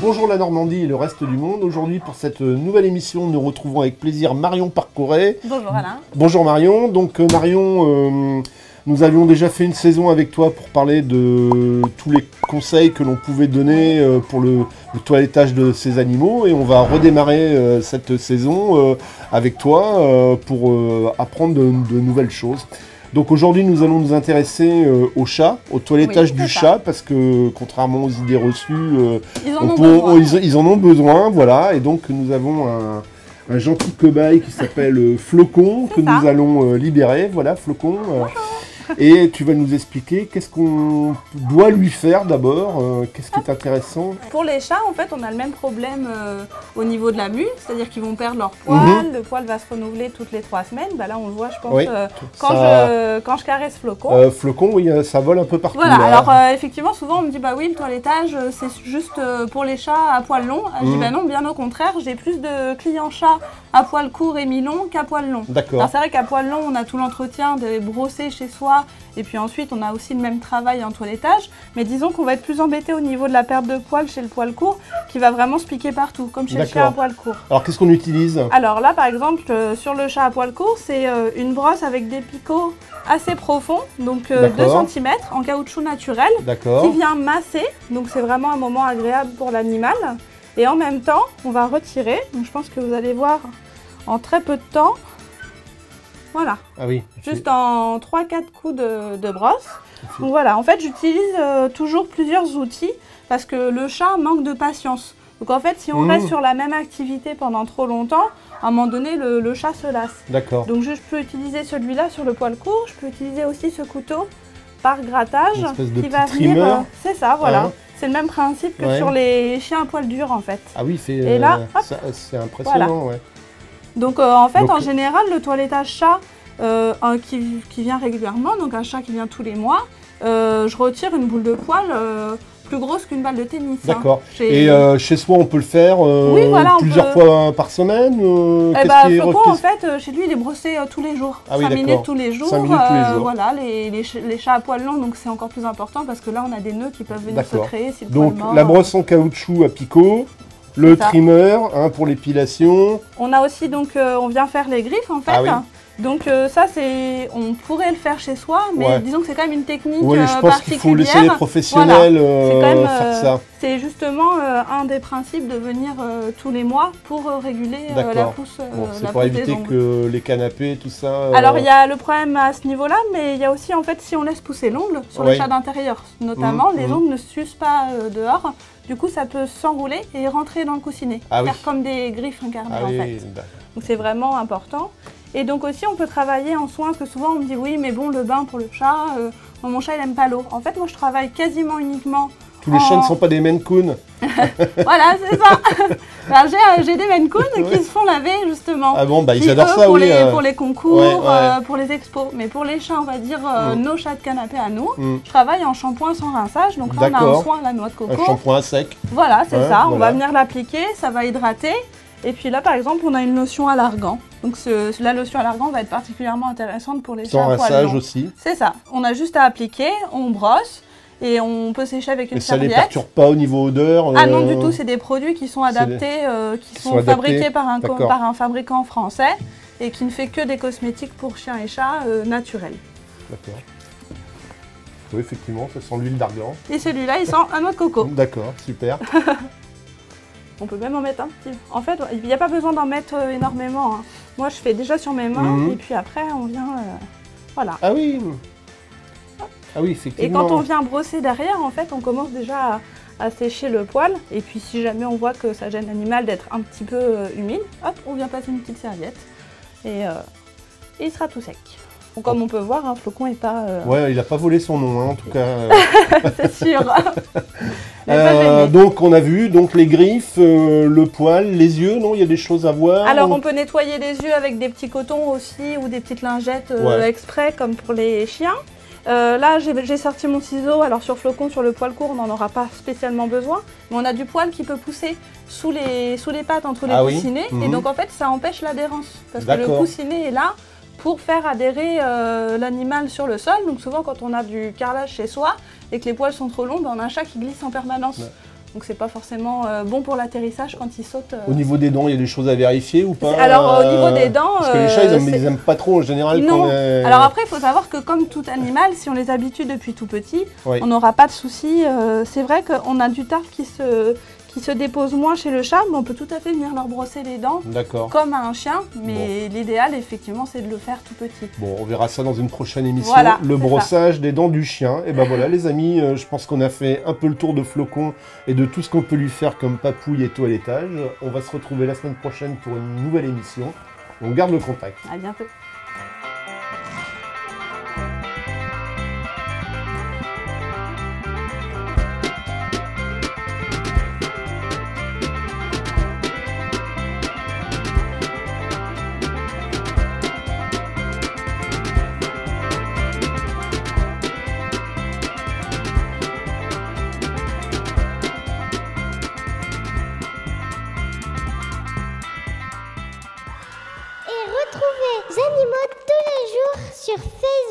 Bonjour la Normandie et le reste du monde. Aujourd'hui, pour cette nouvelle émission, nous retrouvons avec plaisir Marion Parcouret. Bonjour Alain. Bonjour Marion. Donc Marion, nous avions déjà fait une saison avec toi pour parler de tous les conseils que l'on pouvait donner pour le toilettage de ces animaux. Et on va redémarrer cette saison avec toi pour apprendre de nouvelles choses. Donc aujourd'hui, nous allons nous intéresser au chat, au toilettage du chat, parce que contrairement aux idées reçues, ils en ont besoin, voilà. Et donc nous avons un gentil cobaye qui s'appelle Flocon, que nous allons libérer, voilà, Flocon. Et tu vas nous expliquer qu'est-ce qu'on doit lui faire d'abord, qu'est-ce qui est intéressant. Pour les chats, en fait, on a le même problème au niveau de la mue, c'est-à-dire qu'ils vont perdre leur poil, le poil va se renouveler toutes les 3 semaines. Bah là, on le voit, je pense, oui, quand je caresse Flocon. Flocon, oui, ça vole un peu partout. Voilà, là. Alors effectivement, souvent on me dit, bah oui, le toilettage, c'est juste pour les chats à poil long. Je dis, bah non, bien au contraire, j'ai plus de clients chats à poil court et mi-long qu'à poil long. D'accord. Alors c'est vrai qu'à poil long, on a tout l'entretien de brosser chez soi, et puis ensuite on a aussi le même travail en toilettage, mais disons qu'on va être plus embêté au niveau de la perte de poil chez le poil court, qui va vraiment se piquer partout, comme chez le chien à poil court. Alors qu'est-ce qu'on utilise? Alors là par exemple, sur le chat à poil court, c'est une brosse avec des picots assez profonds, donc 2 cm en caoutchouc naturel, qui vient masser, donc c'est vraiment un moment agréable pour l'animal. Et en même temps, on va retirer, donc je pense que vous allez voir en très peu de temps. Voilà, juste en 3-4 coups de brosse. Donc voilà, en fait j'utilise toujours plusieurs outils parce que le chat manque de patience. Donc en fait si on reste sur la même activité pendant trop longtemps, à un moment donné le chat se lasse. D'accord. Donc je peux utiliser celui-là sur le poil court, je peux utiliser aussi ce couteau par grattage qui va venir. C'est ça, voilà. C'est le même principe que sur les chiens à poil dur en fait. Ah oui, c'est impressionnant. Voilà. Donc en fait, en général, le toilettage chat qui vient régulièrement, donc un chat qui vient tous les mois, je retire une boule de poil plus grosse qu'une balle de tennis. D'accord. Et chez soi, on peut le faire plusieurs fois par semaine Flocon, en fait, chez lui, il est brossé tous les jours. 5 minutes tous les jours. 5 minutes tous les jours. Voilà, les chats à poil long, donc c'est encore plus important parce que là, on a des nœuds qui peuvent venir se créer si le poil donc mort, la brosse en caoutchouc à picot. Le trimmer pour l'épilation. On a aussi, donc, on vient faire les griffes en fait. Ah oui. Donc ça, on pourrait le faire chez soi, mais disons que c'est quand même une technique particulière. Je pense qu'il faut laisser les professionnels faire ça. C'est justement un des principes de venir tous les mois pour réguler la pousse c'est pour éviter que les canapés, tout ça... Alors il y a le problème à ce niveau-là, mais il y a aussi en fait si on laisse pousser l'ongle sur les chats d'intérieur, notamment, les ongles ne s'usent pas dehors. Du coup, ça peut s'enrouler et rentrer dans le coussinet, faire comme des griffes incarnées en fait. Donc c'est vraiment important. Et donc aussi, on peut travailler en soins, parce que souvent on me dit oui, mais bon, le bain pour le chat, mon chat il aime pas l'eau. En fait, moi je travaille quasiment uniquement. Tous les chats ne sont pas des Maine Coon. Voilà, c'est ça. J'ai des Maine Coon qui se font laver justement. Ah bon, bah ils adorent ça, pour les concours, pour les expos. Mais pour les chats, on va dire nos chats de canapé à nous, je travaille en shampoing sans rinçage. Donc là, on a un soin à la noix de coco. Un shampoing sec. Voilà, c'est ça. On va venir l'appliquer, ça va hydrater. Et puis là, par exemple, on a une lotion à l'argan. Donc la lotion à l'argan va être particulièrement intéressante pour les chats à poil long. Sans rinçage aussi. C'est ça. On a juste à appliquer, on brosse et on peut sécher avec une serviette. Et ça ne les perturbe pas au niveau odeur Ah non, du tout. C'est des produits qui sont adaptés, qui sont fabriqués par un fabricant français et qui ne fait que des cosmétiques pour chiens et chats naturels. D'accord. Oui, effectivement, ça sent l'huile d'argan. Et celui-là, il sent un noix de coco. D'accord, super. On peut même en mettre un petit. En fait, il n'y a pas besoin d'en mettre énormément. Hein. Moi, je fais déjà sur mes mains et puis après, on vient... voilà. Ah oui. Ah oui, effectivement. Et quand on vient brosser derrière, en fait, on commence déjà à sécher le poil. Et puis, si jamais on voit que ça gêne l'animal d'être un petit peu humide, hop, on vient passer une petite serviette. Et il sera tout sec. Donc, comme on peut voir, hein, Flocon n'est pas... Ouais, il n'a pas volé son nom, hein, en tout cas. C'est sûr. Donc, on a vu les griffes, le poil, les yeux, non? Il y a des choses à voir. Alors, on peut nettoyer les yeux avec des petits cotons aussi ou des petites lingettes exprès, comme pour les chiens. Là, j'ai sorti mon ciseau. Alors, sur Flocon, sur le poil court, on n'en aura pas spécialement besoin. Mais on a du poil qui peut pousser sous les pattes, entre les coussinets. Et donc, en fait, ça empêche l'adhérence. Parce que le coussinet est là pour faire adhérer l'animal sur le sol. Donc souvent quand on a du carrelage chez soi et que les poils sont trop longs, on a un chat qui glisse en permanence. Donc c'est pas forcément bon pour l'atterrissage quand ils sautent. Au niveau des dents, il y a des choses à vérifier ou pas? Alors au niveau des dents... Parce que les chats, ils aiment pas trop en général. Non. Alors après, il faut savoir que comme tout animal, si on les habitue depuis tout petit, on n'aura pas de soucis. C'est vrai qu'on a du tartre qui se dépose moins chez le chat, mais on peut tout à fait venir leur brosser les dents comme à un chien. Mais l'idéal, effectivement, c'est de le faire tout petit. Bon, on verra ça dans une prochaine émission. Voilà, le brossage des dents du chien. Et ben voilà, les amis, je pense qu'on a fait un peu le tour de Flocon et de tout ce qu'on peut lui faire comme papouille et toilettage. On va se retrouver la semaine prochaine pour une nouvelle émission. On garde le contact. À bientôt. Retrouvez Zanimaux tous les jours sur Facebook.